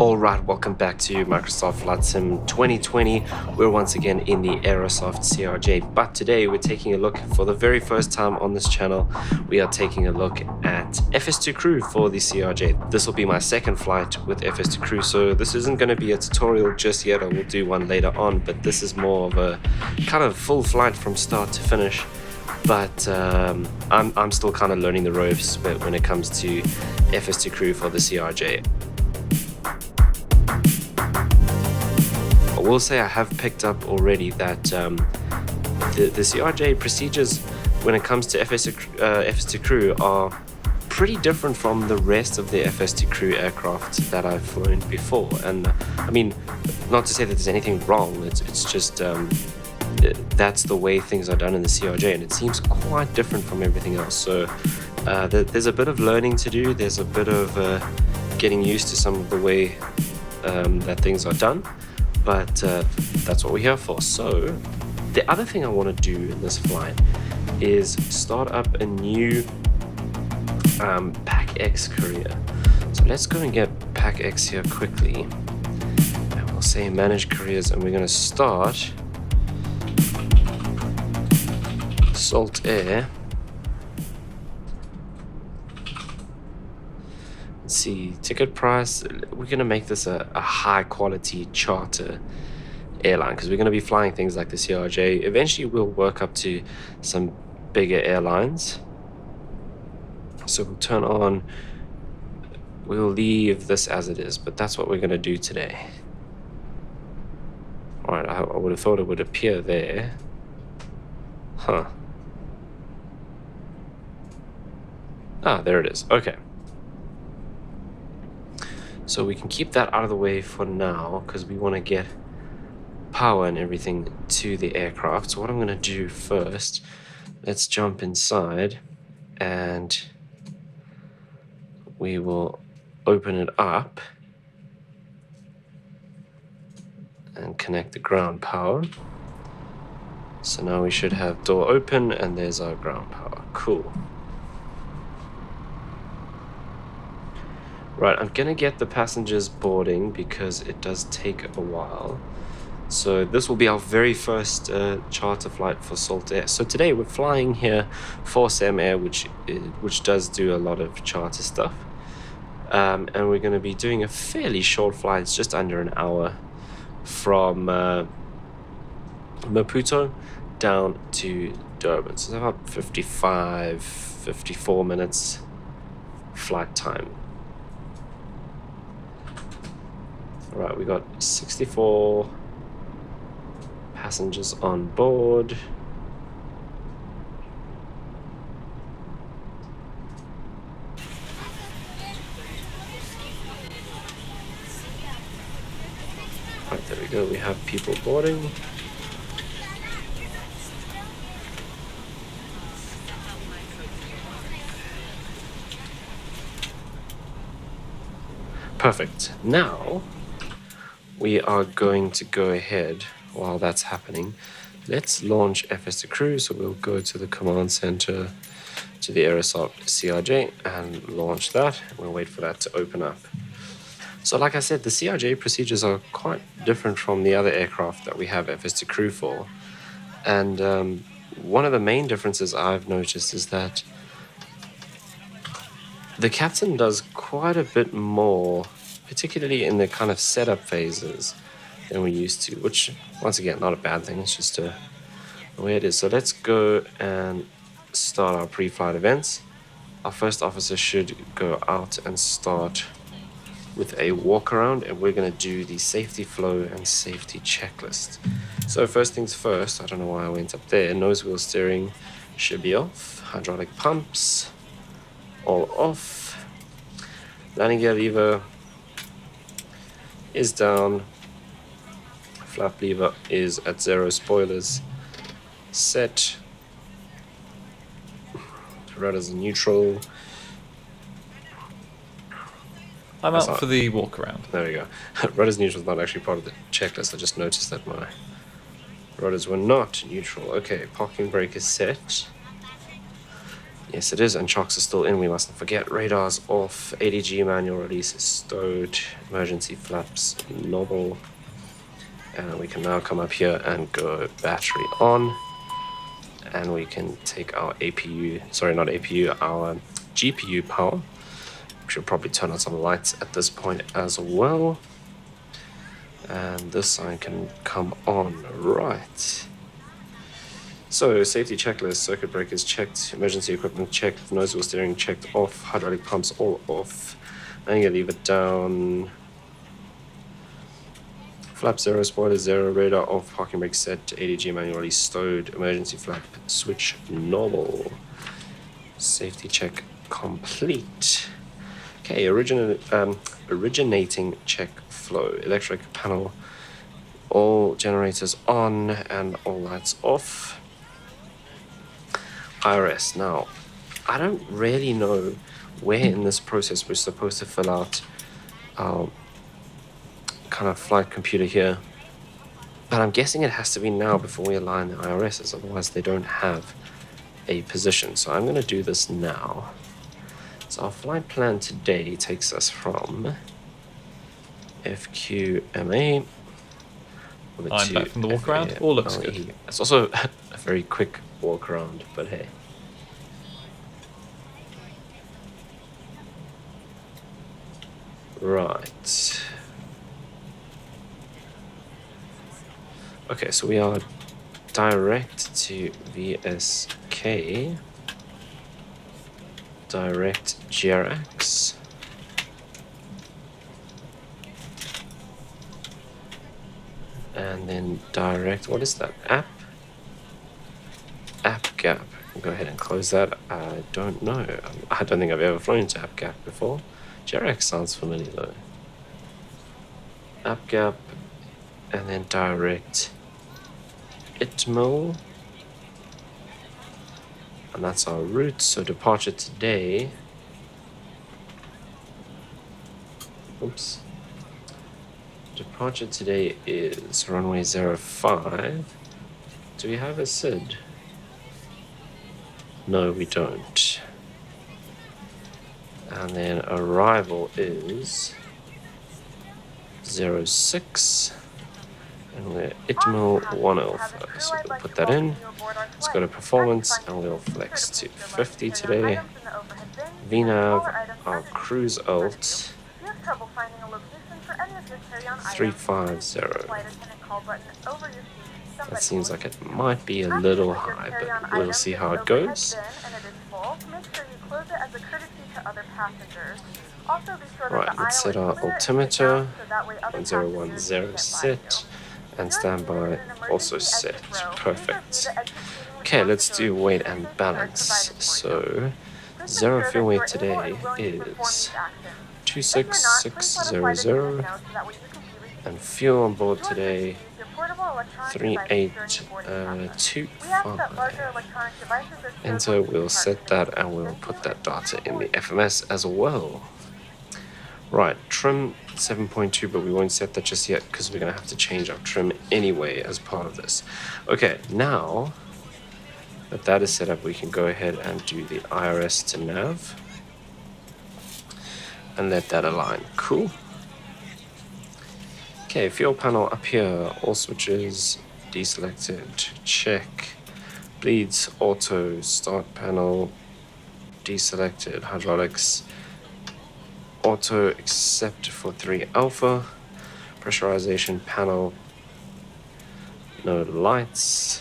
Alright, welcome back to Microsoft Flight Sim 2020. We're once again in the Aerosoft CRJ, but today we're taking a look, for the very first time on this channel, we are taking a look at FS2Crew for the CRJ. This will be my second flight with FS2Crew, so this isn't going to be a tutorial just yet. I will do one later on, but this is more of a kind of full flight from start to finish. But I'm still kind of learning the ropes when it comes to FS2Crew for the CRJ. I will say I have picked up already that the CRJ procedures when it comes to FS2Crew are pretty different from the rest of the FS2Crew aircraft that I've flown before. And I mean, not to say that there's anything wrong, it's just that's the way things are done in the CRJ, and it seems quite different from everything else. So there's a bit of learning to do, there's a bit of getting used to some of the way that things are done. But that's what we're here for. So the other thing I want to do in this flight is start up a new PACX career. So let's go and get PACX here quickly, and we'll say manage careers, and we're going to start Salt Air. See, ticket price, we're going to make this a high quality charter airline, because we're going to be flying things like the CRJ. Eventually we'll work up to some bigger airlines, so we'll turn on, we'll leave this as it is, but that's what we're going to do today. Alright, I would have thought it would appear there. Huh. Ah, there it is. Okay. So we can keep that out of the way for now, because we want to get power and everything to the aircraft. So what I'm going to do first, let's jump inside and we will open it up and connect the ground power. So now we should have door open, and there's our ground power. Cool. Right, I'm gonna get the passengers boarding because it does take a while. So this will be our very first charter flight for Salt Air. So today we're flying here for Sam Air, which does do a lot of charter stuff. And we're gonna be doing a fairly short flight. It's just under an hour from Maputo down to Durban. So it's about 54 minutes flight time. Alright, we got 64 passengers on board. Right, there we go, we have people boarding. Perfect. Now we are going to go ahead while that's happening. Let's launch FS2Crew. So we'll go to the command center, to the Aerosoft CRJ, and launch that. We'll wait for that to open up. So like I said, the CRJ procedures are quite different from the other aircraft that we have FS2Crew for. And one of the main differences I've noticed is that the captain does quite a bit more, particularly in the kind of setup phases, than we used to, which once again, not a bad thing, it's just the way it is. So let's go and start our pre-flight events. Our first officer should go out and start with a walk around, and we're going to do the safety flow and safety checklist. So first things first, I don't know why I went up there. Nose wheel steering should be off, hydraulic pumps all off, landing gear lever is down, flap lever is at 0, spoilers set, rudders in neutral. I'm out for the walk around. There we go. Rudders neutral is not actually part of the checklist. I just noticed that my rudders were not neutral. Okay, parking brake is set. Yes, it is, and chocks are still in. We mustn't forget. Radars off. ADG manual release is stowed. Emergency flaps novel. And we can now come up here and go battery on. And we can take our APU, sorry, not APU, our GPU power. We should probably turn on some lights at this point as well. And this sign can come on, right. So, safety checklist, circuit breakers checked, emergency equipment checked, nose wheel steering checked off, hydraulic pumps all off. And you leave it down. Flap 0, spoiler 0, radar off, parking brake set, ADG manually stowed, emergency flap switch normal. Safety check complete. Okay, originating check flow, electric panel, all generators on and all lights off. IRS. Now, I don't really know where in this process we're supposed to fill out our kind of flight computer here, but I'm guessing it has to be now before we align the IRSs, otherwise they don't have a position. So I'm going to do this now. So our flight plan today takes us from FQMA I'm back from the walk around. All looks good. It's also a very quick walk around, but hey. Right. Okay, so we are direct to VSK, direct GRX, and then direct, what is that, app gap. Go ahead and close that. I don't know. I don't think I've ever flown into app gap before. GRX sounds familiar though. App gap, and then direct ITMO, and that's our route. So departure today, departure today is runway 05. Do we have a SID? No, we don't. And then arrival is 06. And we're ITMO 1 alpha, so we'll put that in. Let's go to performance and we'll flex to 50 today. VNAV, our cruise alt, 350. That seems like it might be a little high, but we'll see how it goes. Right, let's set our altimeter, 1010 set. And standby also set. Perfect. Okay, let's do weight and balance. So, zero fuel weight today is 26600, and fuel on board today 3825. And so we'll set that and we'll put that data in the FMS as well. Right, trim 7.2, but we won't set that just yet because we're going to have to change our trim anyway as part of this. Okay, now that that is set up, we can go ahead and do the IRS to nav and let that align. Cool. Okay, fuel panel up here, all switches deselected, check. Bleeds, auto, start panel, deselected, hydraulics, auto except for 3 alpha, pressurization panel, no lights.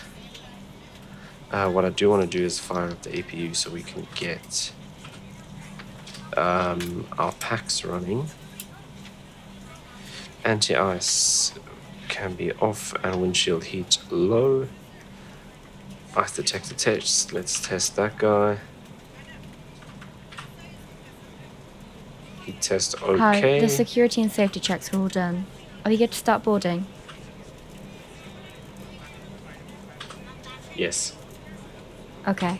What I do want to do is fire up the APU so we can get our PACX running. Anti-ice can be off and windshield heat low. Ice detector test, let's test that guy. Heat test okay. Hi, the security and safety checks are all done. Are you good to start boarding? Yes. Okay.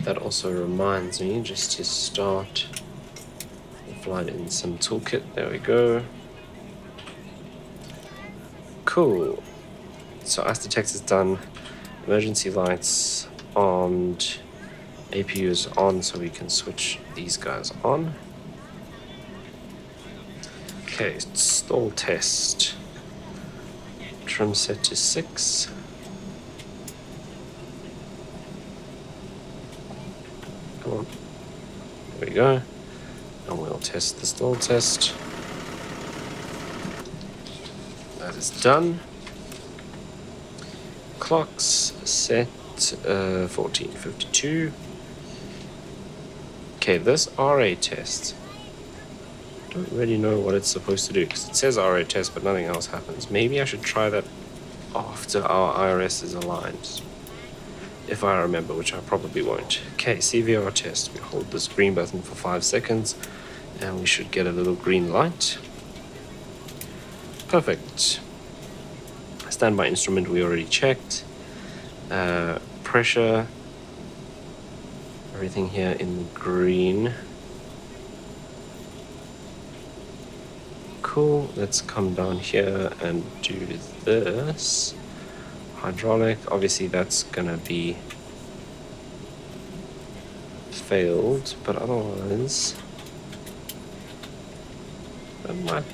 That also reminds me just to start the flight in some toolkit. There we go. Cool. so as detect is done, emergency lights armed, APU is on, so we can switch these guys on. Okay, stall test. Trim set to 6. Come on. There we go. And we'll test the stall test. That is done. Clocks set 14:52. Okay, this RA test. Don't really know what it's supposed to do because it says RA test, but nothing else happens. Maybe I should try that after our IRS is aligned, if I remember, which I probably won't. Okay, CVR test. We hold this green button for 5 seconds, and we should get a little green light. Perfect. Standby instrument we already checked. Pressure. Everything here in green. Cool. Let's come down here and do this. Hydraulic. Obviously that's gonna be failed, but otherwise that might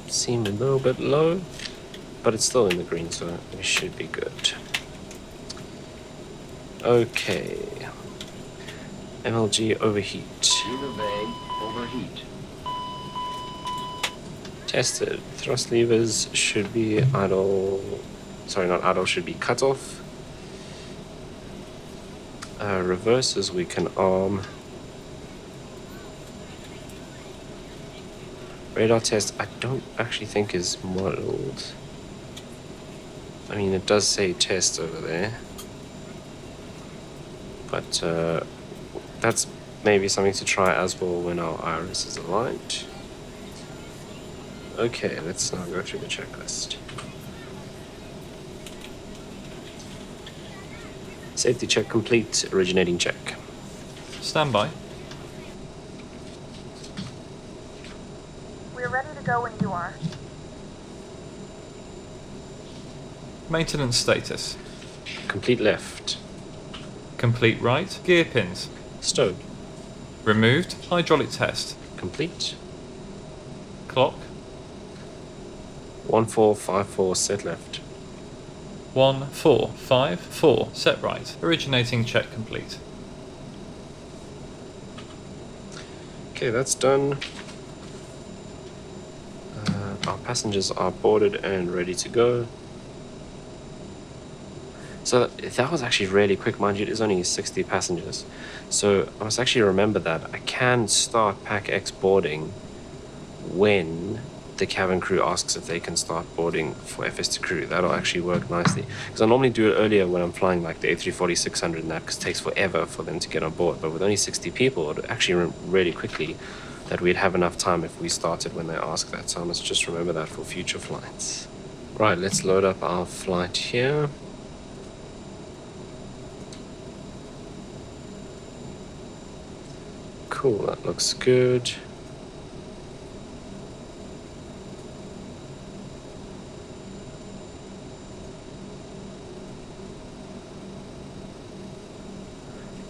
seem a little bit low, but it's still in the green, so we should be good. Okay. MLG overheat. Overheat. Tested. Thrust levers should be idle. Sorry, not idle, should be cut off. Reverses we can arm. Radar test I don't actually think is modeled. I mean, it does say test over there. But that's maybe something to try as well when our iris is aligned. Okay, let's now go through the checklist. Safety check complete. Originating check. Standby. We're ready to go when you are. Maintenance status. Complete left. Complete right. Gear pins. Stowed. Removed. Hydraulic test. Complete. Clock. 1454 set left. 1454 set right. Originating check complete. Okay, that's done. Our passengers are boarded and ready to go. So that was actually really quick, mind you, it is only 60 passengers. So I must actually remember that I can start PACX boarding when the cabin crew asks if they can start boarding for FS2Crew. That'll actually work nicely. Because I normally do it earlier when I'm flying like the A340-600 and that, because it takes forever for them to get on board. But with only 60 people, it actually really quickly that we'd have enough time if we started when they ask that. So I must just remember that for future flights. Right, let's load up our flight here. Cool, that looks good.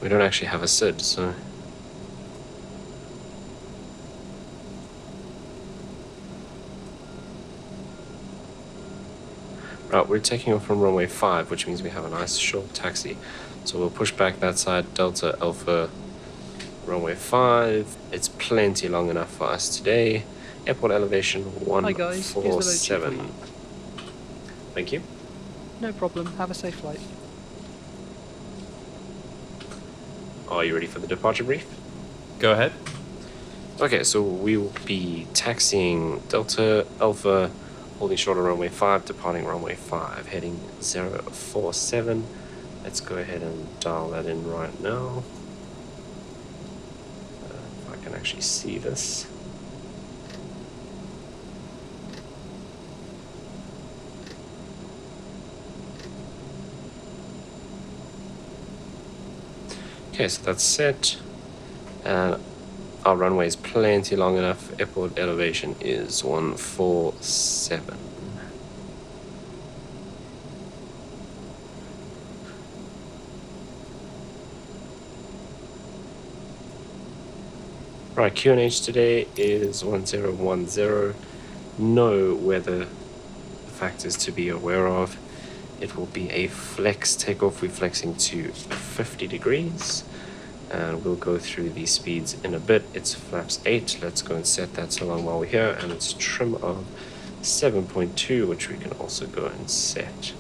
We don't actually have a SID, so... Right, we're taking off from runway 5, which means we have a nice short taxi. So we'll push back that side, Delta Alpha, runway 5. It's plenty long enough for us today. Airport elevation 147. Thank you. No problem. Have a safe flight. Are you ready for the departure brief? Go ahead. Okay, so we will be taxiing Delta Alpha, holding short on runway 5, departing runway 5, heading 047. Let's go ahead and dial that in right now. If I can actually see this. Okay, so that's set. And our runway is plenty long enough. Airport elevation is 147. Right, QNH today is 1010. No weather factors to be aware of. It will be a flex takeoff. We're flexing to 50 degrees. And we'll go through these speeds in a bit. It's flaps 8. Let's go and set that so long while we're here. And it's trim of 7.2, which we can also go and set.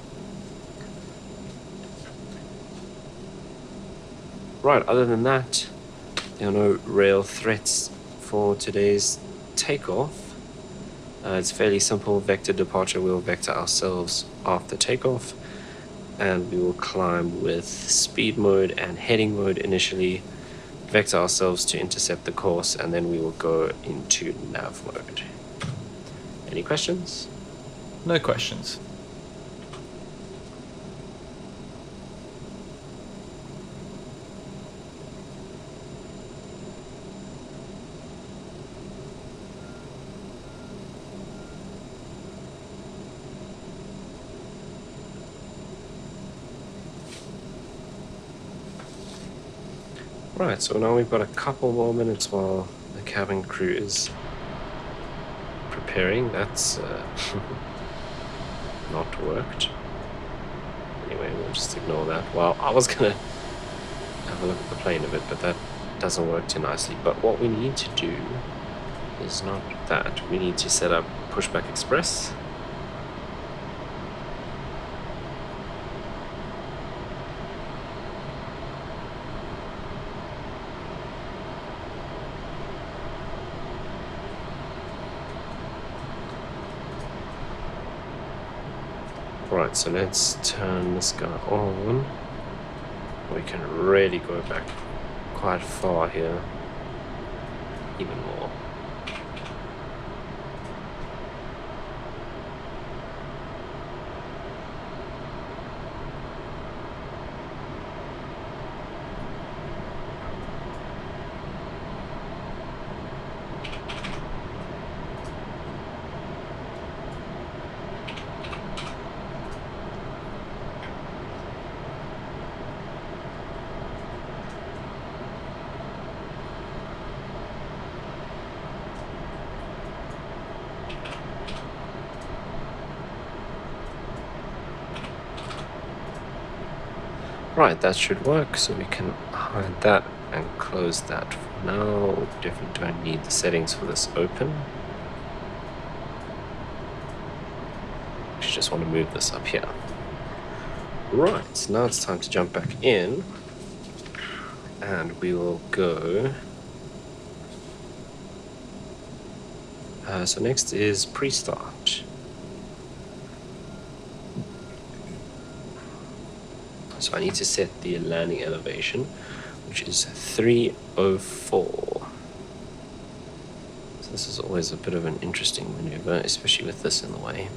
Right, other than that, there are no rail threats for today's takeoff. It's fairly simple. Vector departure, we'll vector ourselves after takeoff. And we will climb with speed mode and heading mode initially. Vector ourselves to intercept the course, and then we will go into nav mode. Any questions? No questions. Right, so now we've got a couple more minutes while the cabin crew is preparing. That's not worked. Anyway, we'll just ignore that. Well, I was gonna have a look at the plane a bit, but that doesn't work too nicely. But what we need to do is not that. We need to set up Pushback Express. Right, so let's turn this guy on. We can really go back quite far here, even more. Right, that should work, so we can hide that and close that for now. We definitely don't need the settings for this open. We just want to move this up here. Right, now it's time to jump back in. And we will go... so next is pre-start. So I need to set the landing elevation, which is 304. So this is always a bit of an interesting maneuver, especially with this in the way.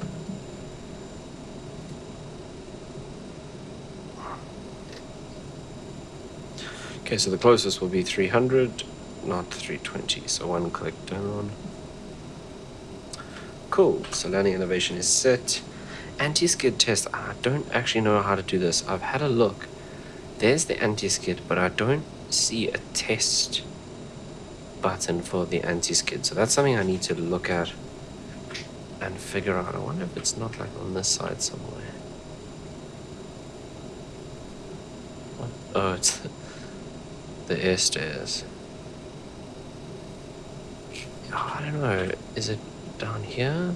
Okay, so the closest will be 300, not 320, so one click down. Cool, so landing elevation is set. Anti-skid test, I don't actually know how to do this. I've had a look. There's the anti-skid, but I don't see a test button for the anti-skid. So that's something I need to look at and figure out. I wonder if it's not like on this side somewhere. What? Oh, it's the air stairs. Oh, I don't know. Is it down here?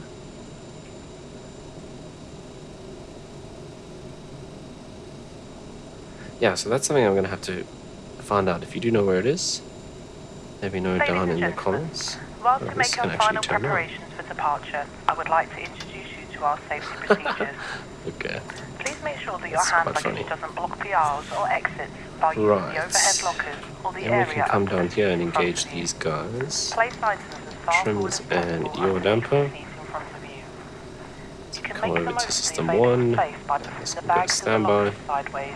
Yeah, so that's something I'm going to have to find out. If you do know where it is, let me know down in the comments. Whilst to make your final preparations for departure, I would like to introduce you to our safety procedures. Okay. Please make sure that your hand luggage doesn't block the aisles or exits by using the overhead lockers or the area. We can come down here and engage these guys. Place items as Trims and yaw damper. You can Come make over the to most system of the 1. place by putting Let's the go bag to the standby. lockers sideways.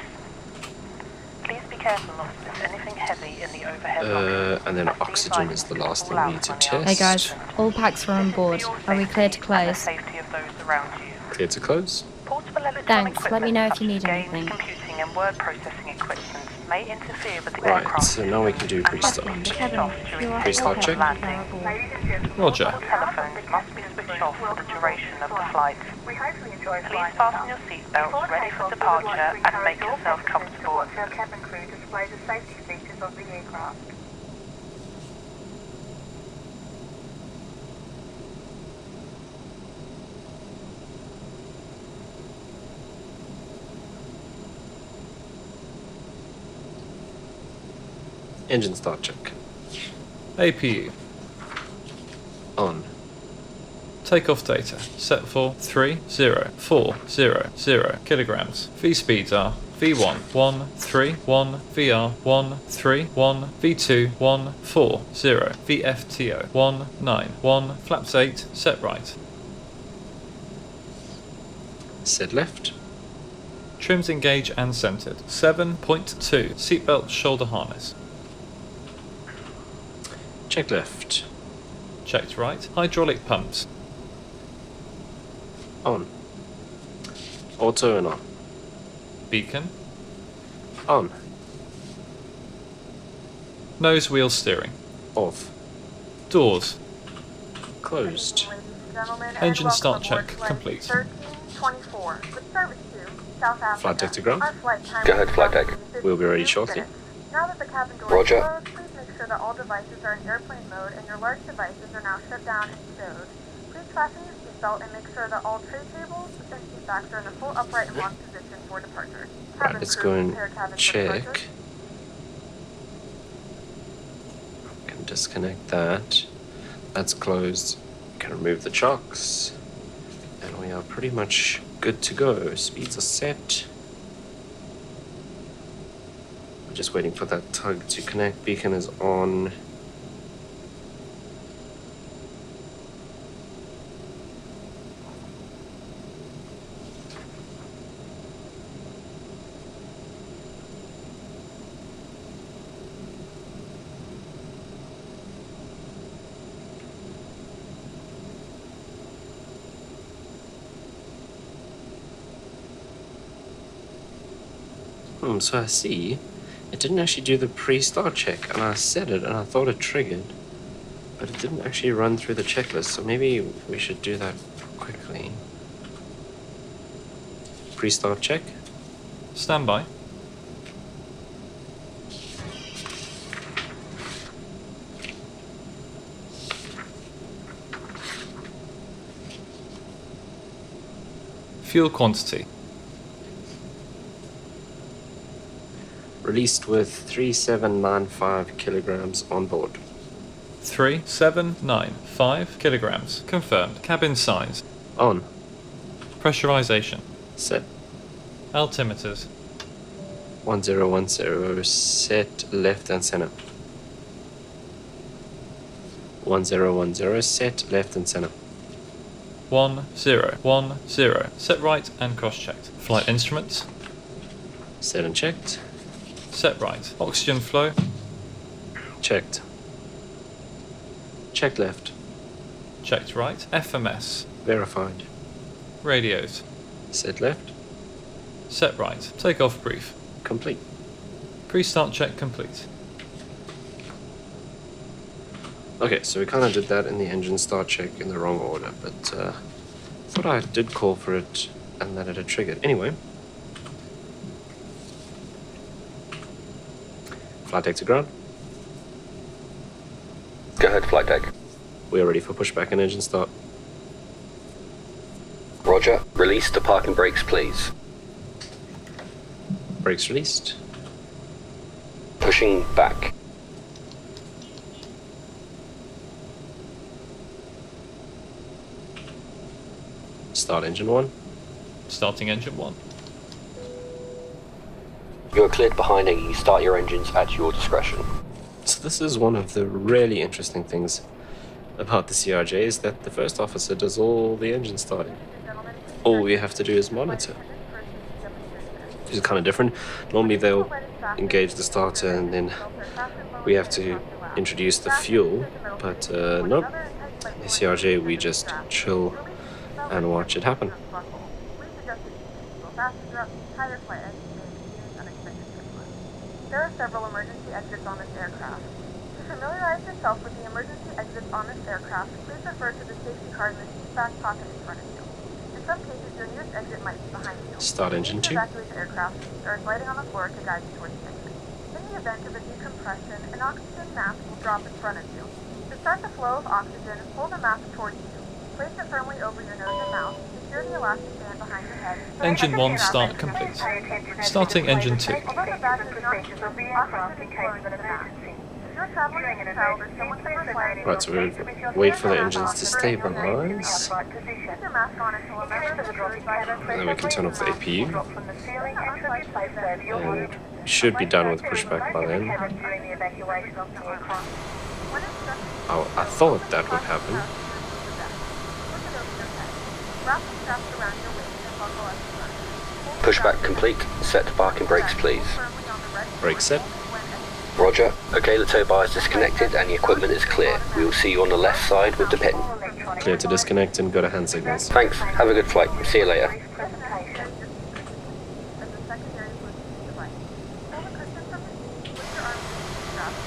Please be careful not to put anything heavy in the overhead lockers. And then oxygen is the last thing we need to test. Hey guys, all packs are on board. Are we clear to close? Clear to close. Thanks, let me know if you need anything. Computing typing and word processing equipment may interfere with the Right, aircraft. so now we can do pre-start. Pre-start check. Roger. All telephones must be switched off for the duration of the flight. Please fasten your seatbelts ready for departure and make yourself comfortable. Our cabin crew display the safety features of the aircraft. Engine start check. APU. On. Takeoff data set for 30400 kilograms. V speeds are V1 131, VR 131, V2 140, VFTO 191, flaps 8, set right. Set left. Trims engaged and centered. 7.2, seatbelt shoulder harness. Check left. Checked right. Hydraulic pumps. On. Auto and on. Beacon. On. Nose wheel steering. Off. Doors. Closed. Engine start check complete. 1324 with service to South Africa. Flight deck to ground. Our flight time Go ahead, is flight deck. We'll be ready shortly. Now that the cabin door Roger. is closed, please make sure that all devices are in airplane mode and your large devices are now shut down and stowed. Please fasten your seatbelt and make sure that all tray tables and seat backs are in a full upright and locked position for departure. Right, Cabin let's crew, go and prepare cabin for check. departure. Can disconnect that. That's closed. Can remove the chocks. And we are pretty much good to go. Speeds are set. We're just waiting for that tug to connect. Beacon is on. So I see it didn't actually do the pre-start check, and I said it and I thought it triggered, but it didn't actually run through the checklist, so maybe we should do that quickly. Pre-start check. Standby. Fuel quantity. Released with 3795 kilograms on board. 3795 kilograms. Confirmed. Cabin size. On. Pressurization. Set. Altimeters. 1010. Set left and center. 1010. Set left and center. 1010. Set right and cross-checked. Flight instruments. Set and checked. Set right. Oxygen flow. Checked. Checked left. Checked right. FMS. Verified. Radios. Set left. Set right. Takeoff brief. Complete. Pre-start check complete. Okay, so we kind of did that in the engine start check in the wrong order, but thought I did call for it and that it had triggered. Anyway. Flight deck to ground. Go ahead, flight deck. We are ready for pushback and engine start. Roger. Release the parking brakes, please. Brakes released. Pushing back. Start engine 1. Starting engine 1. You are cleared behind and you start your engines at your discretion. So this is one of the really interesting things about the CRJ, is that the first officer does all the engine starting. All we have to do is monitor. Which is kind of different. Normally they'll engage the starter and then we have to introduce the fuel, but nope. In the CRJ we just chill and watch it happen. There are several emergency exits on this aircraft. To familiarize yourself with the emergency exits on this aircraft, please refer to the safety card in the seat back pocket in front of you. In some cases, your nearest exit might be behind you. Start engine 2. To evacuate the aircraft, there is lighting on the floor to guide you towards the exit. In the event of a decompression, an oxygen mask will drop in front of you. To start the flow of oxygen, pull the mask towards you. Place it firmly over your nose and mouth. Secure the elastic band behind your head. Engine 1 start complete. Starting engine 2. Although the batch is not used, oxygen is flowing into the mask. If you're traveling as a child or someone can require Right, so we wait for the engines to stabilize. keep your mask on until a member of the crew advises And then we can turn off the APU. And we should be done with pushback by then. Oh, I thought that would happen. Wrap the straps around your waist and buckle up front. Pushback complete. Set parking brakes, please. Brake set. Roger. Okay, the tow bar is disconnected and the equipment is clear. We will see you on the left side with the pin. Clear to disconnect and go to hand signals. Thanks. Have a good flight. See you later.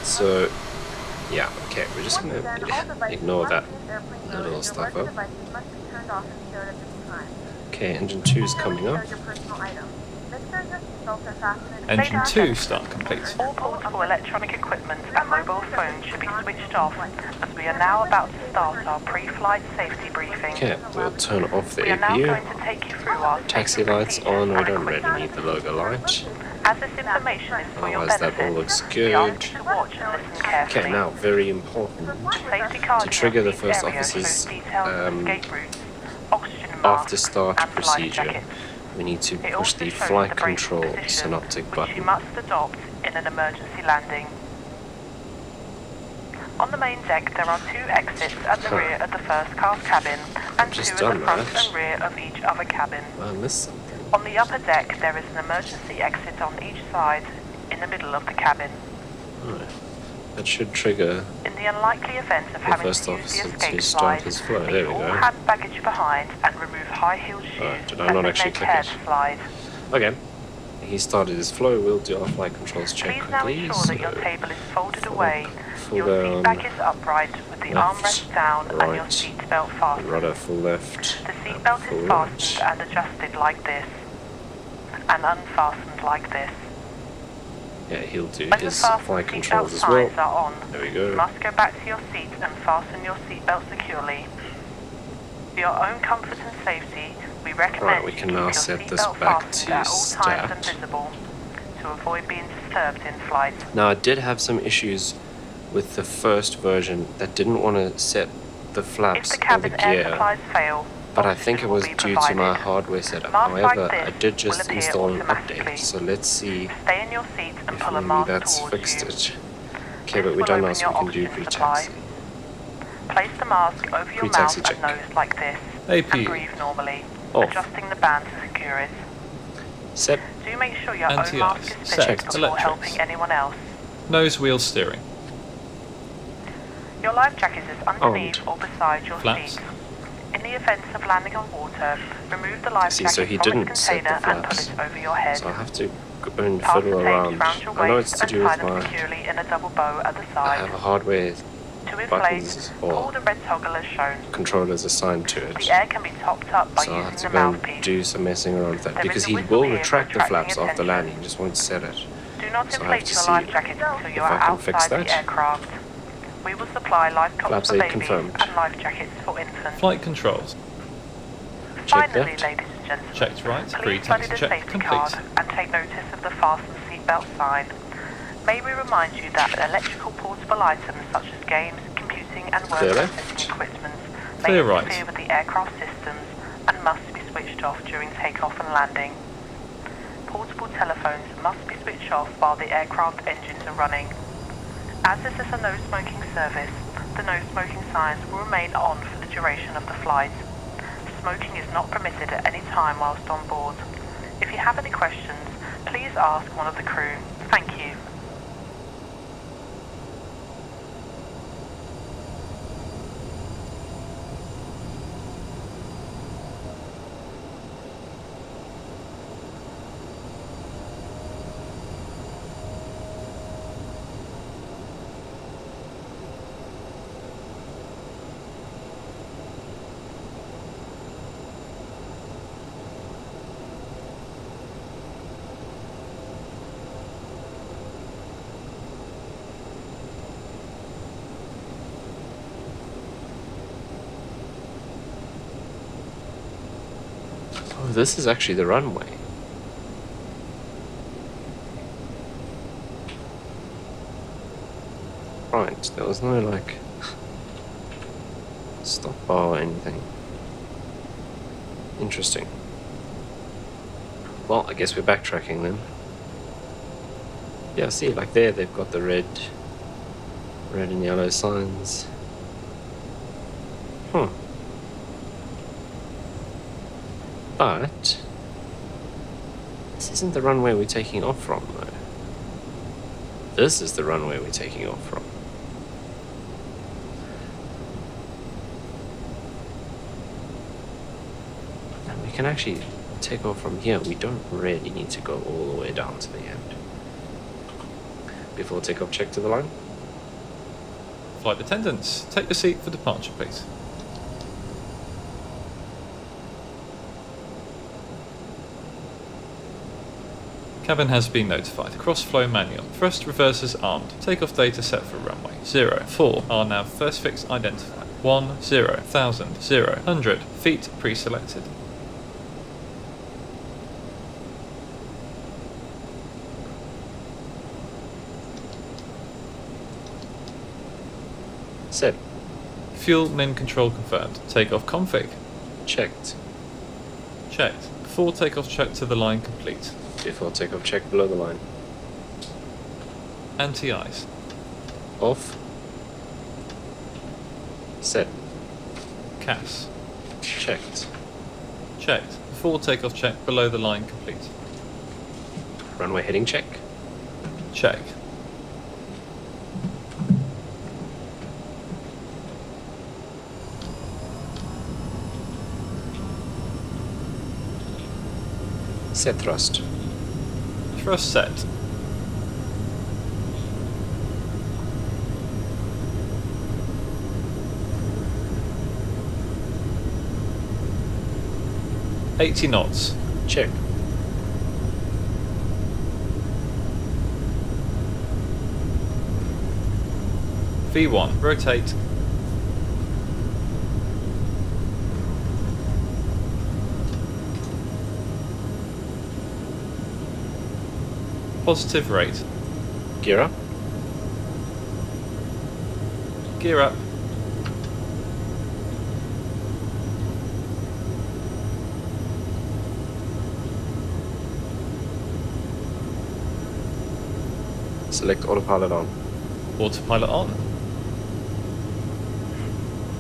So, yeah, okay, we're just gonna ignore that little stuff up. Okay, engine 2 is coming up. Engine 2 start complete. All portable electronic equipment and mobile phones should be switched off, as we are now about to start our pre-flight safety briefing. Okay, we'll turn off the We are now going APU. to take you through our Taxi lights on, we don't really need the logo light. As this information is for your Otherwise that benefit, all looks we ask good. you to watch and listen carefully. Okay, now, very important. Safety cards To trigger the in first area officer's, show details of escape routes, oxygen after masks, start and life procedure, jackets. we need to It push also the shows flight the braking control position, synoptic which you button. must adopt in an emergency landing. On the main deck, there are 2 exits at the rear of the first class cabin and 2 just at the done front that. and rear of each other cabin. I missed something. On the upper deck, there is an emergency exit on each side in the middle of the cabin. Right. That should trigger In the unlikely event of the having first to use the officer escape to start slide, his flow. leave There we all go. hand baggage behind and remove high-heeled shoes Alright, did I and not then actually make click hair it? to slide. Okay. He started his flow. We'll do our flight controls check Please now quickly. ensure that your So, table is folded full- away, full your down, seat back is upright with the left, armrest down and your right, seat belt fastened. rudder full left, The seat belt full is right. fastened and adjusted like this, and unfastened like this. Yeah, he'll do When the his fasten flight seatbelt controls as well. signs are on, There we you go. must go back to your seat and fasten your seatbelt securely. For your own comfort and safety, we recommend Right, we you can keep now your set this seatbelt back fastened to at all times and stat. visible to avoid being disturbed in flight. Now, I did have some issues with the first version that didn't want to set the If flaps the or the cabin air gear, supplies fail, but I think it oxygen will was be due to my provided. hardware setup. Masks like However, I this did will just appear install an automatically. update, so let's see Stay in your seat and if pull a maybe mask that's towards fixed you. it. Okay, This but we will don't know, open so we your can do oxygen supply. pre-taxi. Place the mask over your Pre-taxi mouth check. and nose like this, APU. and breathe normally, Off. adjusting the band to secure it. Set. Do make sure your own Anti-ice. mask is Set. fitted before Electrics. helping anyone else. Nose wheel steering. Your life jacket is underneath or beside your Flaps. seat. In the event of landing on water, remove the life See, jacket so he from didn't its set the container and put flaps. it over your head. So I have to go and Pass the fiddle tapes around. round your I know it's waist to and do tie with them my... securely in a double bow at the I side. have a hardware To inflate, buttons pull or the red toggle as shown. controllers assigned to it. The air can be topped up by So I'll have to using the go and mouthpiece. do some messing around with that There because is a he whistle will here for retract the attracting flaps after attention. landing, he just won't set it. Do not So I have inflate to your see life jacket until you if are I can fix outside that. the aircraft. We will supply life cups Flaps for 8 babies confirmed. and life jackets for infants. Flight controls. Check Finally, left. ladies and gentlemen, Checked right. please study Pre-taxi the check safety complete. card and take notice of the fasten seatbelt sign. May we remind you that electrical portable items such as games, computing and word Clear processing left. equipment may Clear right. interfere with the aircraft systems and must be switched off during takeoff and landing. Portable telephones must be switched off while the aircraft engines are running. As this is a no smoking service, the no smoking signs will remain on for the duration of the flight. Smoking is not permitted at any time whilst on board. If you have any questions, please ask one of the crew. Thank you. Oh, this is actually the runway. Right, there was no like stop bar or anything. Interesting. Well, I guess we're backtracking then. Yeah, see, like there they've got the red and yellow signs. But this isn't the runway we're taking off from, though. This is the runway we're taking off from. And we can actually take off from here. We don't really need to go all the way down to the end. Before takeoff, check to the line. Flight attendants, take your seat for departure, please. Cabin has been notified. Cross-flow manual. Thrust reversers armed. Takeoff data set for runway 04. RNAV first fix identified. 10, 1000, 0, 100. Feet pre-selected. Set. Fuel min control confirmed. Takeoff config. Checked. Checked. Before takeoff check to the line complete. Before takeoff, check below the line. Anti-ice. Off. Set. CAS. Checked. Checked. Before takeoff check below the line complete. Runway heading check. Check. Set thrust. Thrust set. $80 knots. Check. V1. Rotate. Positive rate. Gear up. Gear up. Select autopilot on. Autopilot on.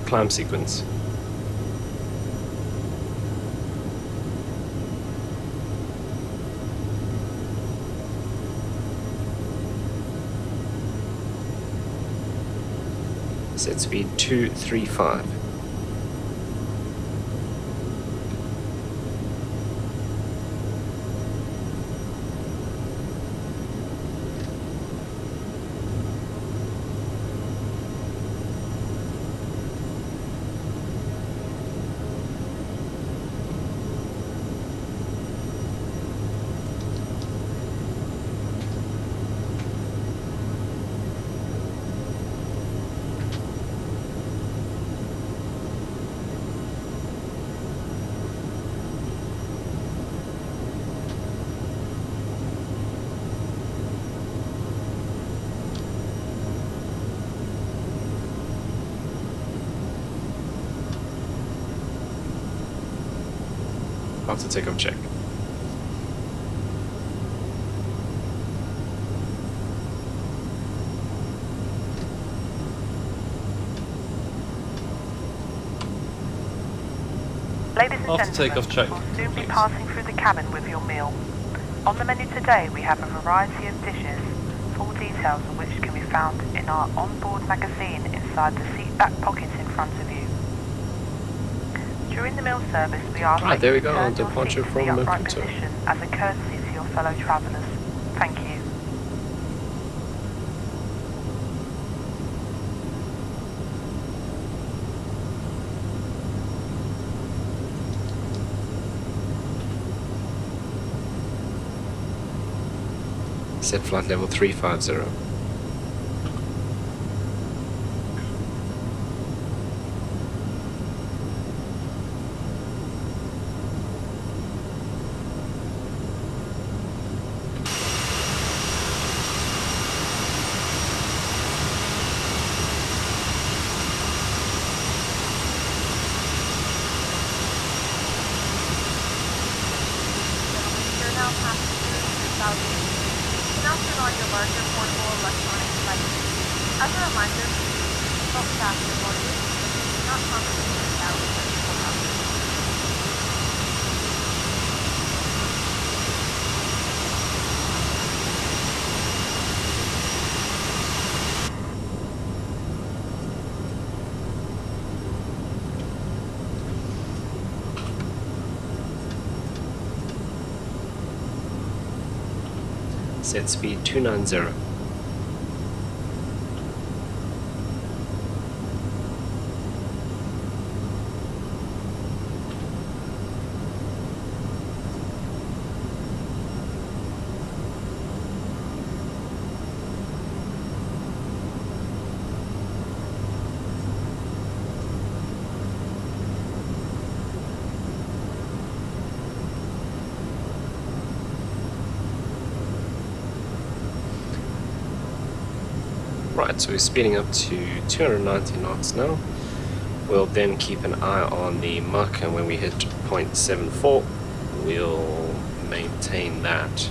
Climb sequence. Set speed 235. After takeoff check. Ladies and After takeoff check, we'll soon be complete. passing through the cabin with your meal. On the menu today we have a variety of dishes, full details of which can be found in our onboard magazine inside the seat back pocket in front of you. During the meal service we ask Right, there we go, turn your departure seat to from the upright Maputo. position as a courtesy to your fellow travellers. Thank you. Set flight level 350. larger portable electronic devices. As a reminder, don't fasten while using this and do not compromise the sound when you come up. Set speed 290. Right, so we're speeding up to 290 knots now. We'll then keep an eye on the Mach, and when we hit 0.74, we'll maintain that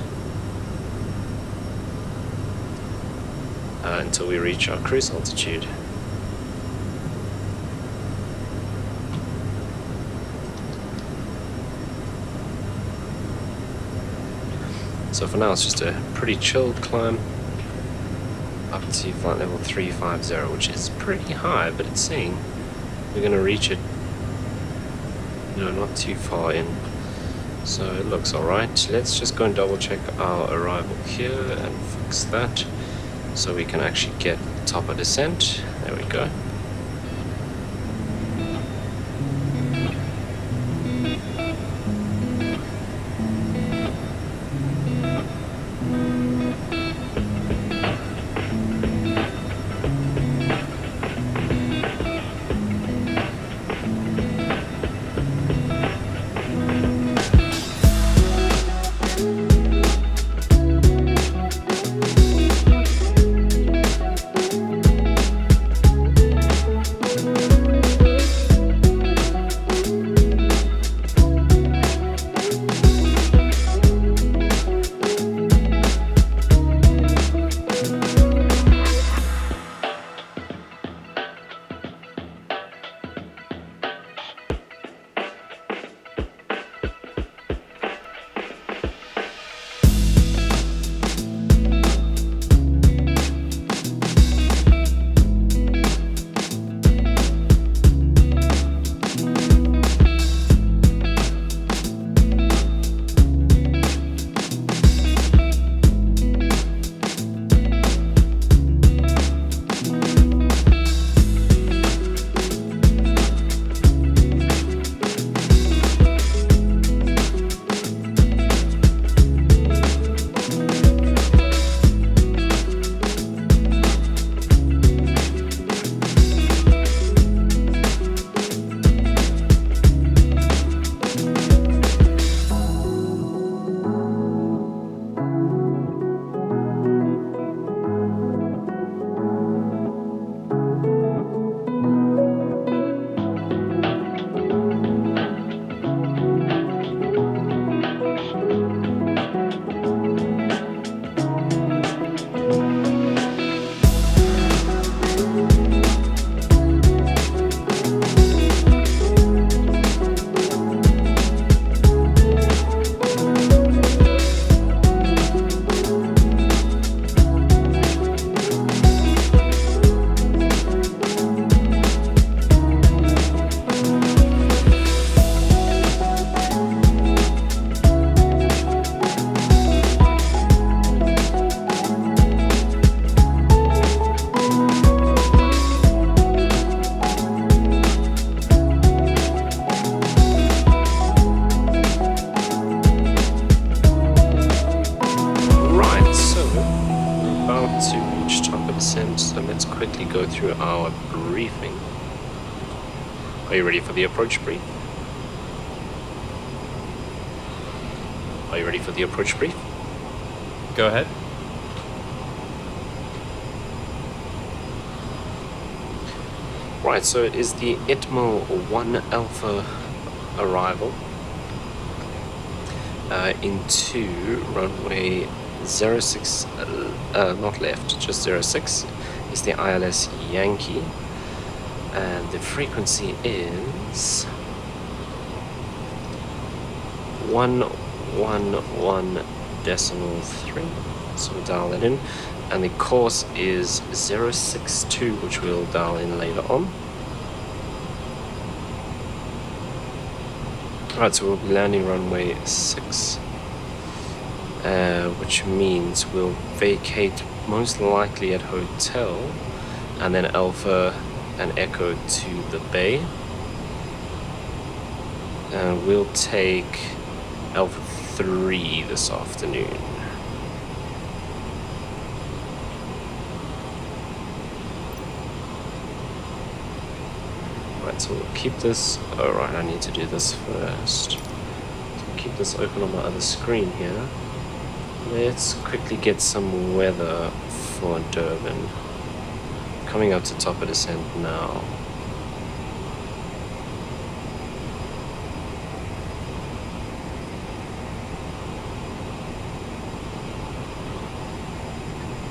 until we reach our cruise altitude. So for now it's just a pretty chilled climb up to flight level 350, which is pretty high, but it's saying we're going to reach it, you know, not too far in, so it looks alright. Let's just go and double check our arrival here and fix that so we can actually get top of descent. There we go. Go through our briefing. Are you ready for the approach brief? Are you ready for the approach brief? Go ahead. Right, so it is the ITMO 1 Alpha arrival into runway 06, not left, just 06 is the ILS Yankee, and the frequency is 111.3, so we'll dial that in, and the course is 062, which we'll dial in later on. Alright, so we'll be landing runway 6, which means we'll vacate most likely at hotel, and then Alpha and Echo to the bay. And we'll take Alpha 3 this afternoon. Right, so we'll keep this. Oh, right, I need to do this first. So keep this open on my other screen here. Let's quickly get some weather for Durban. Coming up to top of descent now.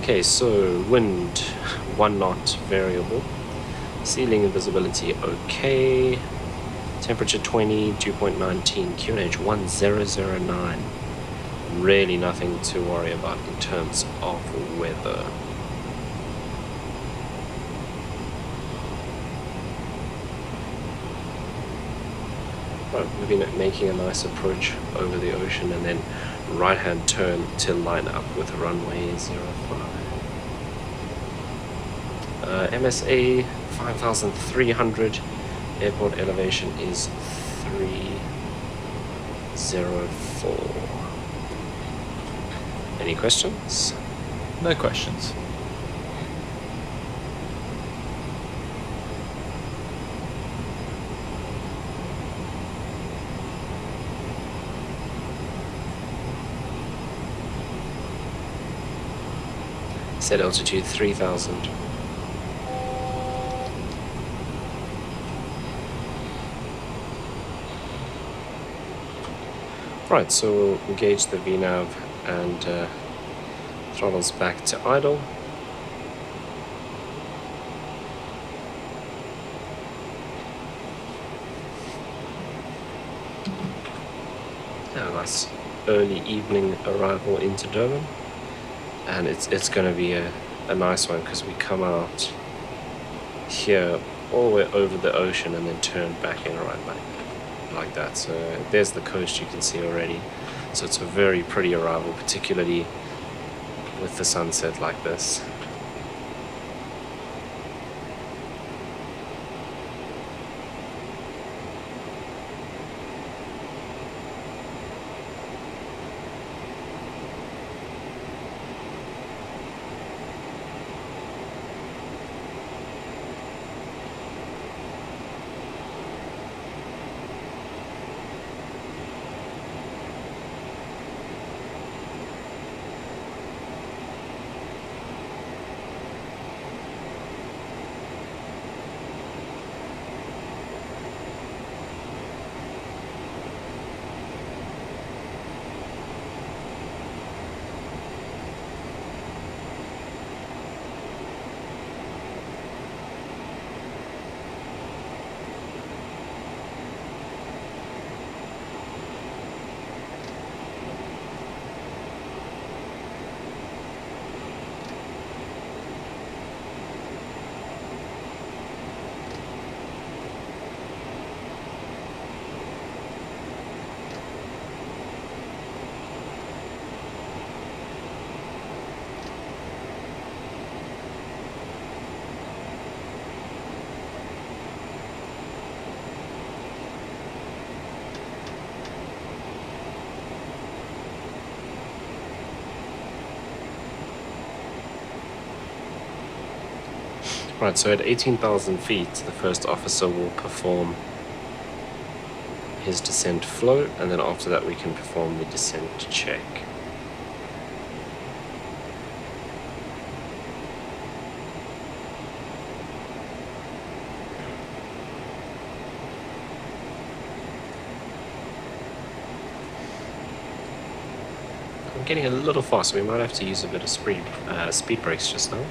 Okay, so wind 1 knot variable, ceiling and visibility okay, temperature 20, dew point 19, QNH 1009. Really nothing to worry about in terms of weather. Right, we've been making a nice approach over the ocean and then right hand turn to line up with runway 05. MSA 5300, airport elevation is 304. Any questions? No questions. Set altitude 3000. Right, so we'll engage the VNAV and throttles back to idle. Yeah, nice early evening arrival into Durban, and it's going to be a nice one because we come out here all the way over the ocean and then turn back in right back like that. So there's the coast you can see already. So it's a very pretty arrival, particularly with the sunset like this. Right, so at 18,000 feet, the first officer will perform his descent flow, and then after that we can perform the descent check. getting a little fast. We might have to use a bit of speed brakes just now.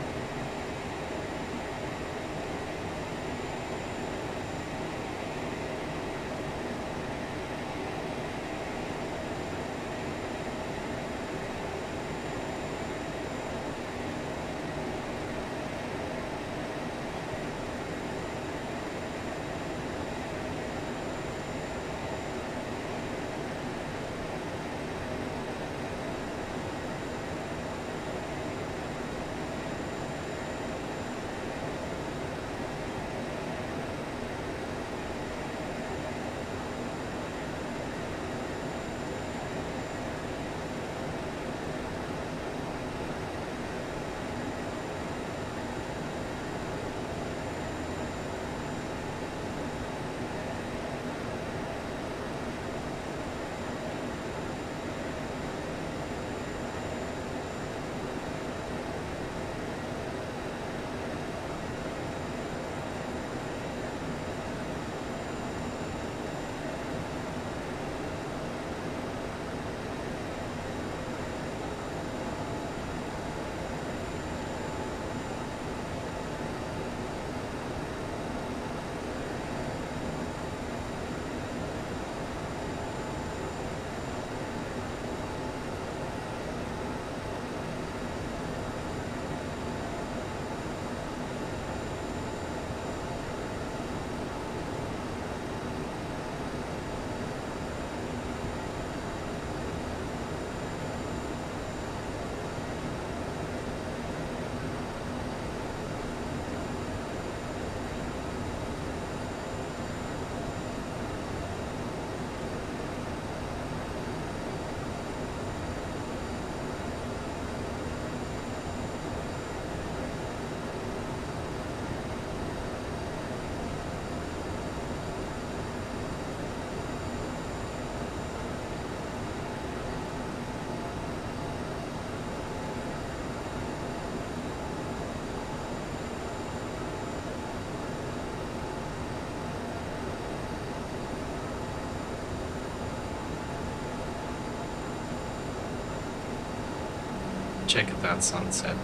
Check that sunset.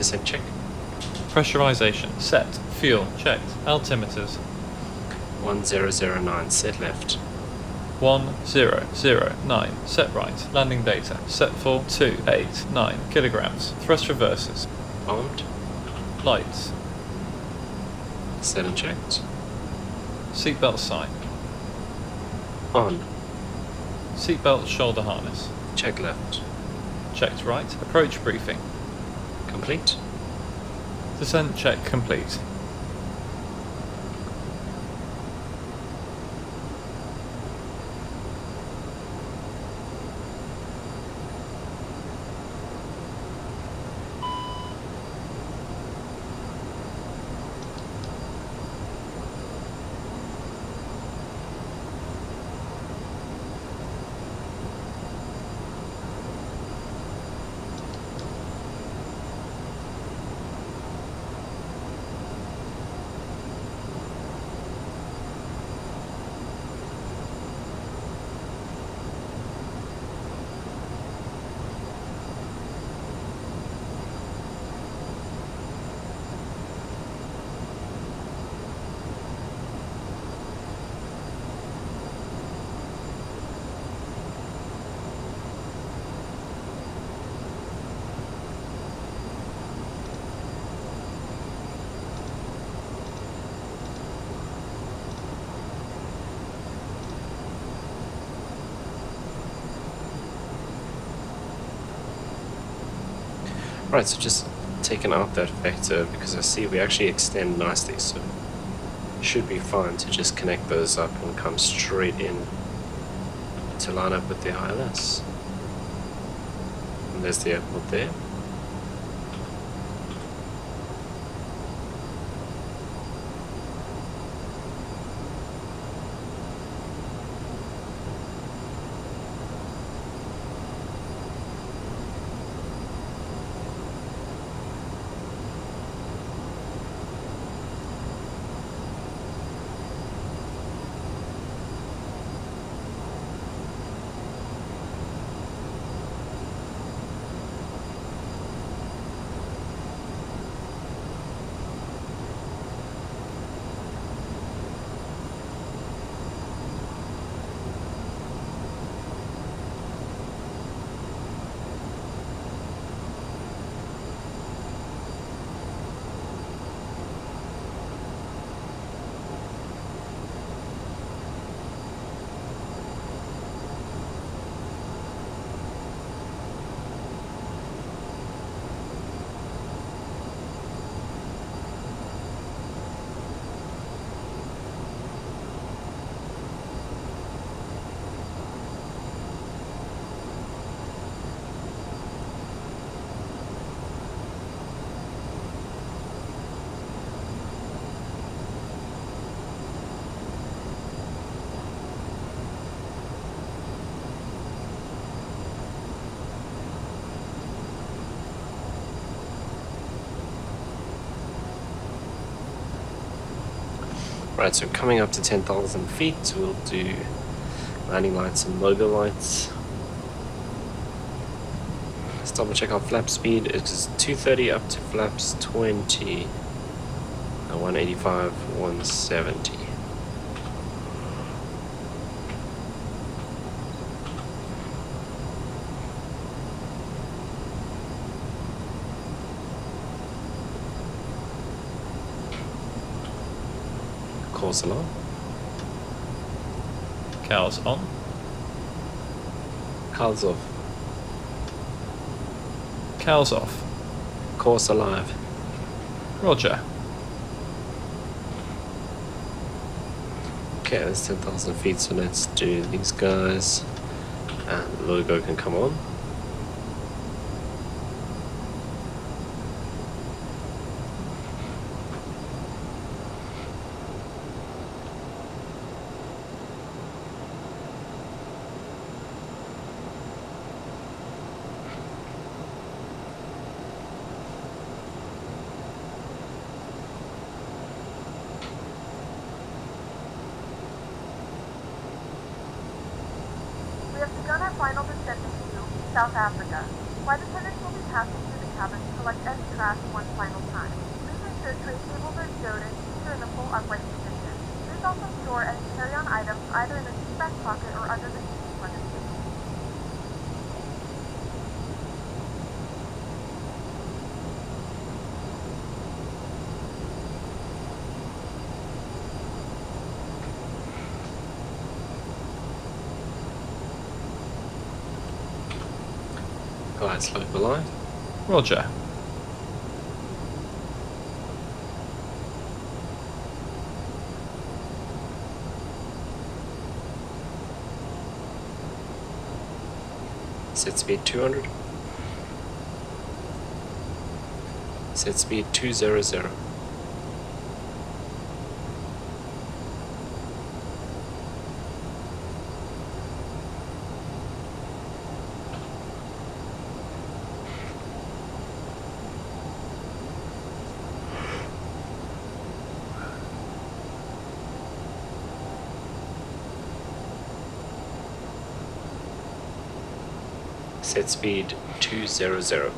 descent check. Pressurization set. Fuel checked. Altimeters 1009, set left. 1009. Set right. Landing data set for 289 kilograms. Thrust reverses. Armed. Lights. Set and checked. Seatbelt sign. On. Seatbelt shoulder harness. Check left. Checked right. Approach briefing. Complete. Descent check complete. Right, so just taking out that vector because I see we actually extend nicely, so should be fine to just connect those up and come straight in to line up with the ILS. And there's the airport there. Right, so coming up to 10,000 feet, we'll do landing lights and logo lights. Let's double check our flap speed. It is 230 up to flaps 20. 185, 170. Course alarm. Cow's on. Cars off. Cow's off. Course alive. Roger. Okay, that's 10,000 feet, so let's do these guys. And the logo can come on. We have begun our final descent into South Africa. Flight attendants will be passing through the cabin to collect any trash one final time. Please ensure tray tables are stowed and seats are in the full upright position. Please also store any carry-on items either in the seat back pocket or under the seat in front of you. Glide slope alive. Roger. Set speed 200. Set speed 200. Set speed 200.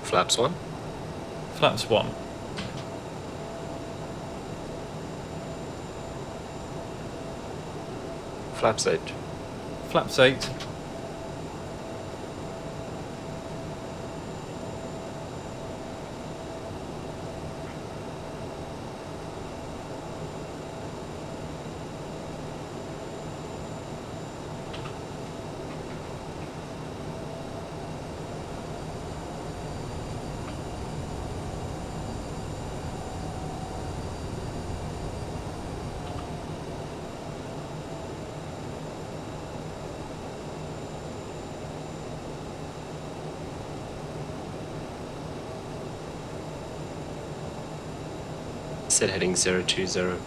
Flaps 1. Flaps 1. Flaps 8. Flaps 8. Set heading 020.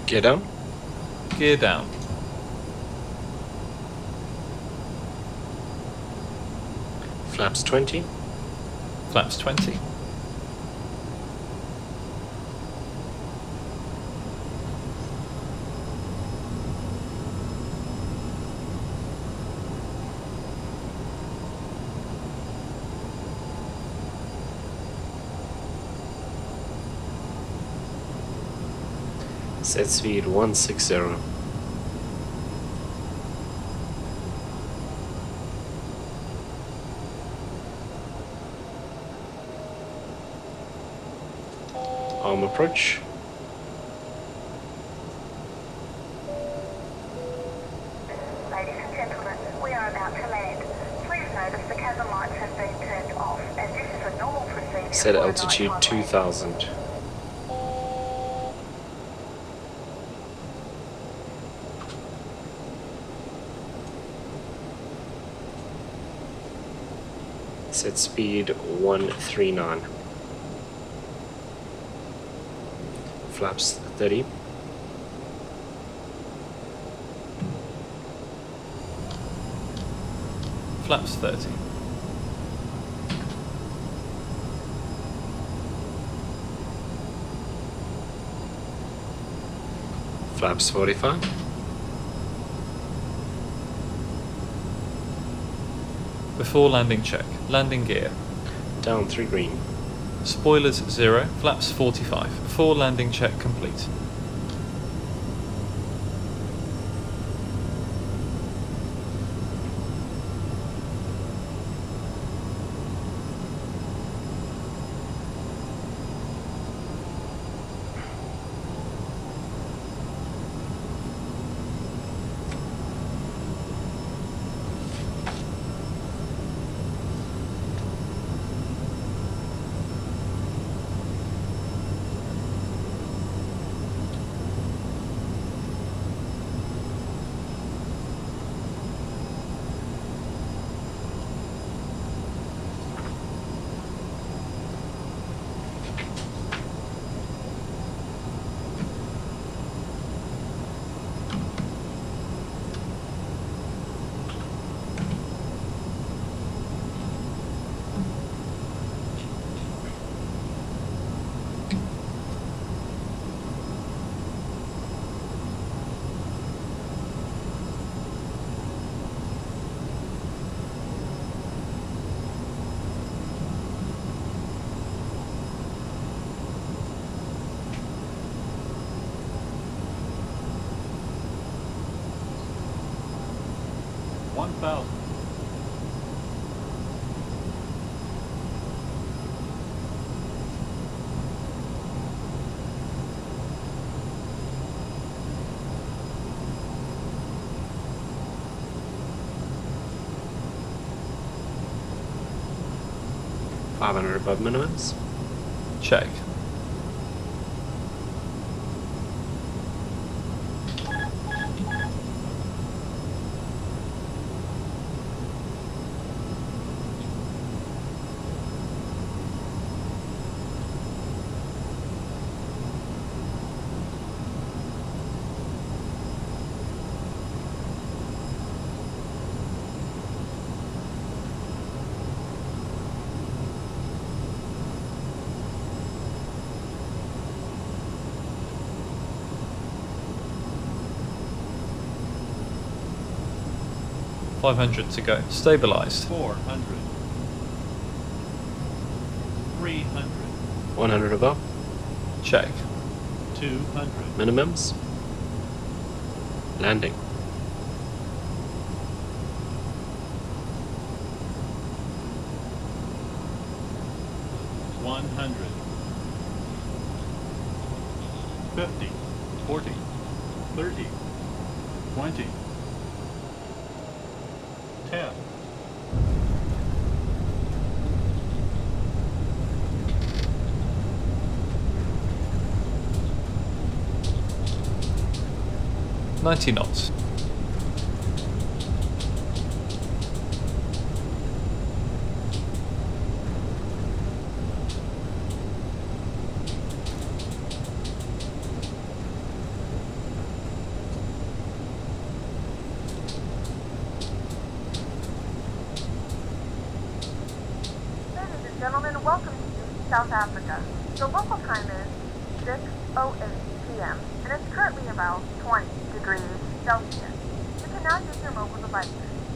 Gear down. Gear down. Flaps 20. Flaps 20. Set speed 160. Arm approach. Ladies and gentlemen, we are about to land. Please notice the cabin lights have been turned off, as this is Set altitude 2000. Set speed 139. Flaps 30. Flaps 30. Flaps 45. Before landing check. Landing gear. Down 3 green. Spoilers 0. Flaps 45. Before landing check complete. $500 above minimums. Check. $500 to go. Stabilized. 400. 300. 100 above. Check. 200. Minimums. Landing. $100. 50. 40. 30. 20. 10. $90 knots. Ladies and gentlemen, welcome to South Africa. The local time is 6:08 p.m. and it's currently about 20 degrees Celsius. You can now use your mobile devices.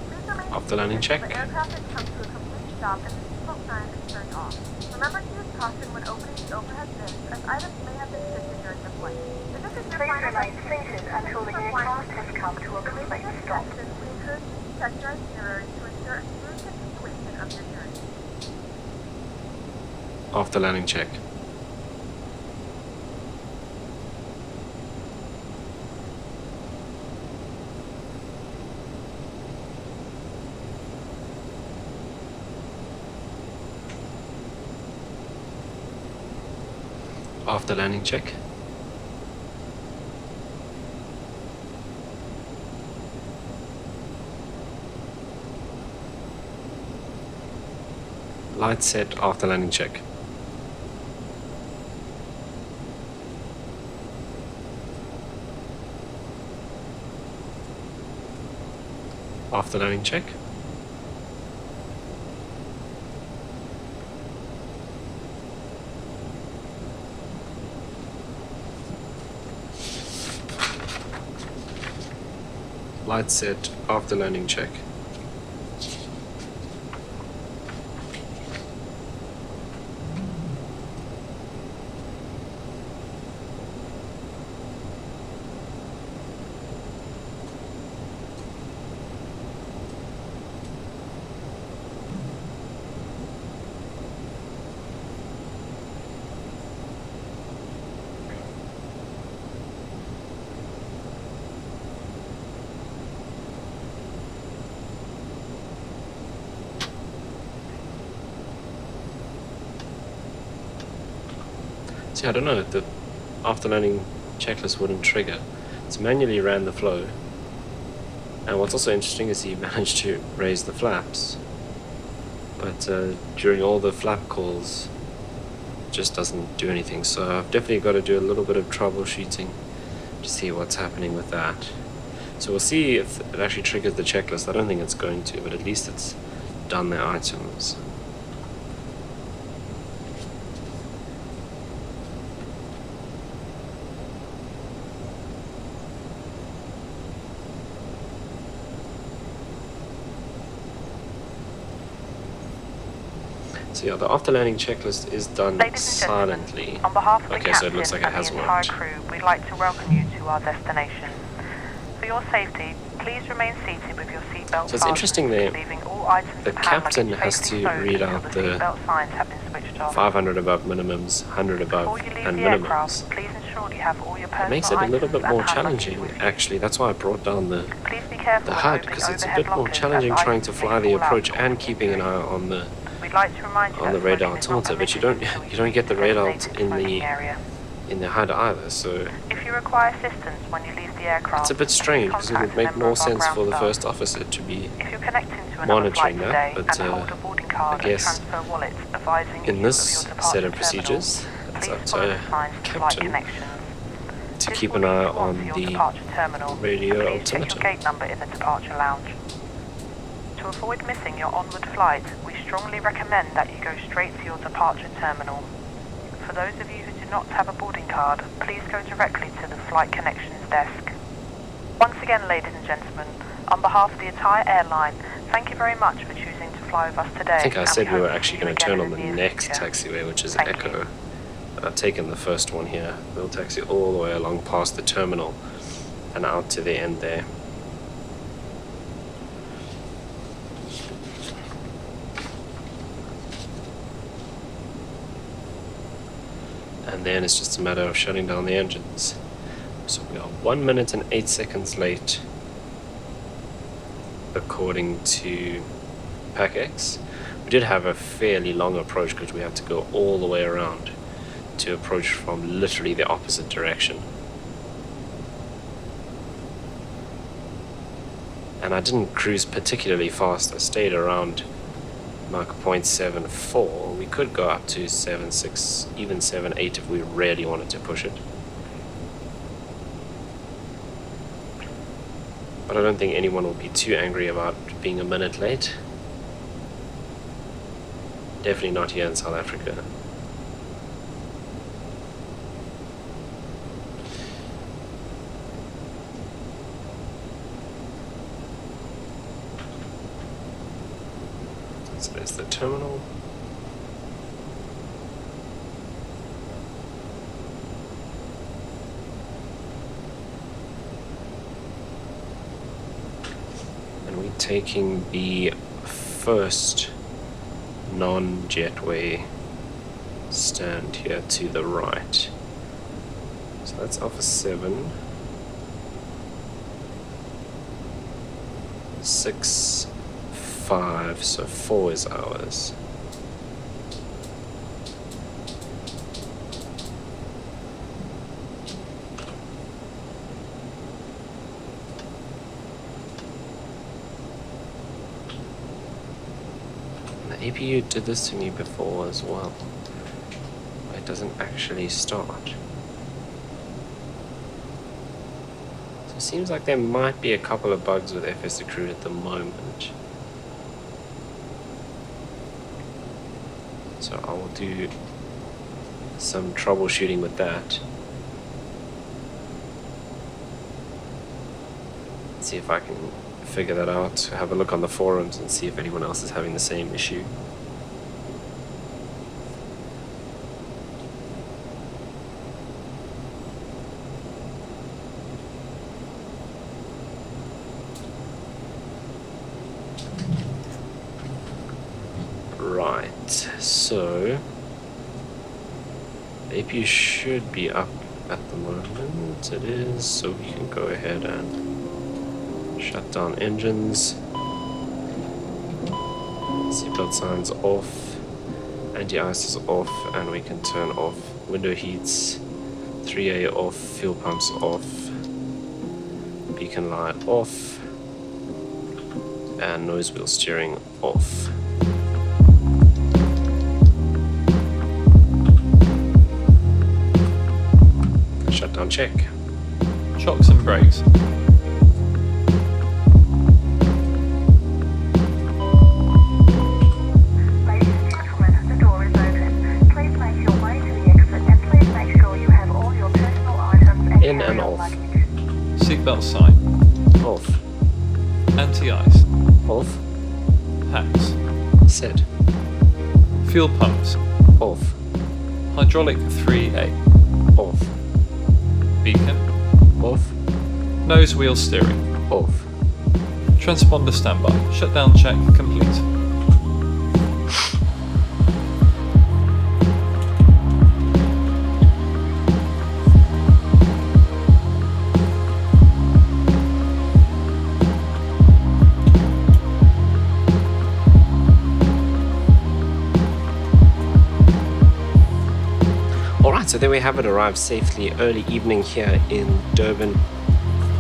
Please remain After landing seated check. until the air traffic comes to a complete stop and the seatbelt sign is turned off. Remember to use caution when opening the overhead bins as items may have been shifted during the flight. If this is your final destination until the aircraft has come to a complete stop, we encourage you to check your itinerary to ensure a smooth continuation of your journey. After landing check. after landing check. Light set after landing check. After landing check. Light set after landing check. See, I don't know, the after landing checklist wouldn't trigger. It's manually ran the flow. And what's also interesting is he managed to raise the flaps, but during all the flap calls it just doesn't do anything. So I've definitely got to do a little bit of troubleshooting to see what's happening with that. So we'll see if it actually triggers the checklist. I don't think it's going to, but at least it's done the items. So yeah, the after landing checklist is done silently. On behalf of the Okay, so it looks like it has and the entire worked. crew, we'd like to welcome you to our destination. For your safety, please remain seated with your seatbelt So it's interesting there, leaving all items the of hand captain luggage has safely to stowed read until out the seatbelt signs have been switched off. 500 above minimums, 100 above Before you leave and the minimums. aircraft, please ensure you have all your personal It makes it a little bit items more and hand luggage challenging, with you. actually. That's why I brought down the Please be careful when HUD, opening because it's a overhead bit more lockers challenging as trying to items fly may the fall out approach and and cause keeping an injury. eye on the We'd like to remind you that radar smoking is not altimeter, but you permitted don't until get the radar designated in smoking the area. HUD either. So If you require assistance when you leave the aircraft, it's a bit strange because it would contact a make member more of our sense ground for the staff. first officer to be If you're connecting to another flight monitoring today that, but and hold a boarding card I guess and transfer wallet advising in you this of your departure set of terminal, procedures, it's please up follow to the signs to flight captain connections. to This keep will an lead eye you on on to your the departure terminal. radio Please check your altimeter. gate number in the departure lounge. To avoid missing your onward flight, we strongly recommend that you go straight to your departure terminal. For those of you who do not have a boarding card, please go directly to the Flight Connections desk. Once again, ladies and gentlemen, on behalf of the entire airline, thank you very much for choosing to fly with us today. I think I and said we hope were to actually see you going to again turn in on the near next future. taxiway, which is Thank Echo. you. I've taken the first one here. We'll taxi all the way along past the terminal and out to the end there. And then it's just a matter of shutting down the engines. So we are 1 minute and 8 seconds late according to PACX. We did have a fairly long approach because we had to go all the way around to approach from literally the opposite direction. And I didn't cruise particularly fast. I stayed around Mach 0.74. We could go up to 7.6, even 7.8 if we really wanted to push it. But I don't think anyone will be too angry about being a minute late. Definitely not here in South Africa. So there's the terminal. And we're taking the first non-jetway stand here to the right. So that's Alpha 7. 6, 5, so 4 is ours. The APU did this to me before as well. It doesn't actually start. So it seems like there might be a couple of bugs with FS2Crew at the moment. So I will do some troubleshooting with that. See if I can figure that out, have a look on the forums and see if anyone else is having the same issue. Right, so the APU should be up at the moment. It is, so we can go ahead and shut down engines, seatbelt signs off, anti-ice is off, and we can turn off window heats, 3A off, fuel pumps off, beacon light off, and noise wheel steering off. Shutdown check. Shocks and brakes. In and off. Seatbelt sign. Off. Anti-ice. Off. PACX. Set. Fuel pumps. Off. Hydraulic 3A. Off. Beacon. Off. Nose wheel steering. Off. Transponder standby. Shutdown check complete. So there we have it, arrived safely early evening here in Durban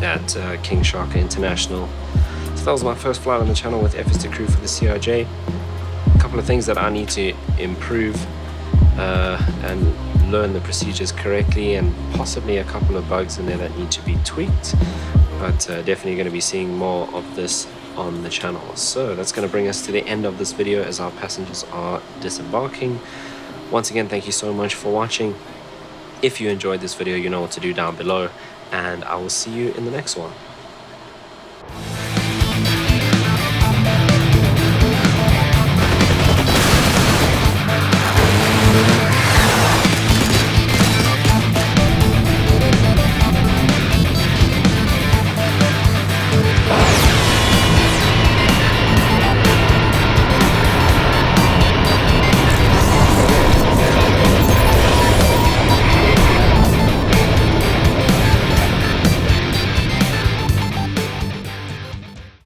at King Shaka International. So that was my first flight on the channel with FS2Crew for the CRJ. A couple of things that I need to improve and learn the procedures correctly, and possibly a couple of bugs in there that need to be tweaked, but definitely going to be seeing more of this on the channel. So that's going to bring us to the end of this video as our passengers are disembarking. Once again, thank you so much for watching. If you enjoyed this video, you know what to do down below, and I will see you in the next one.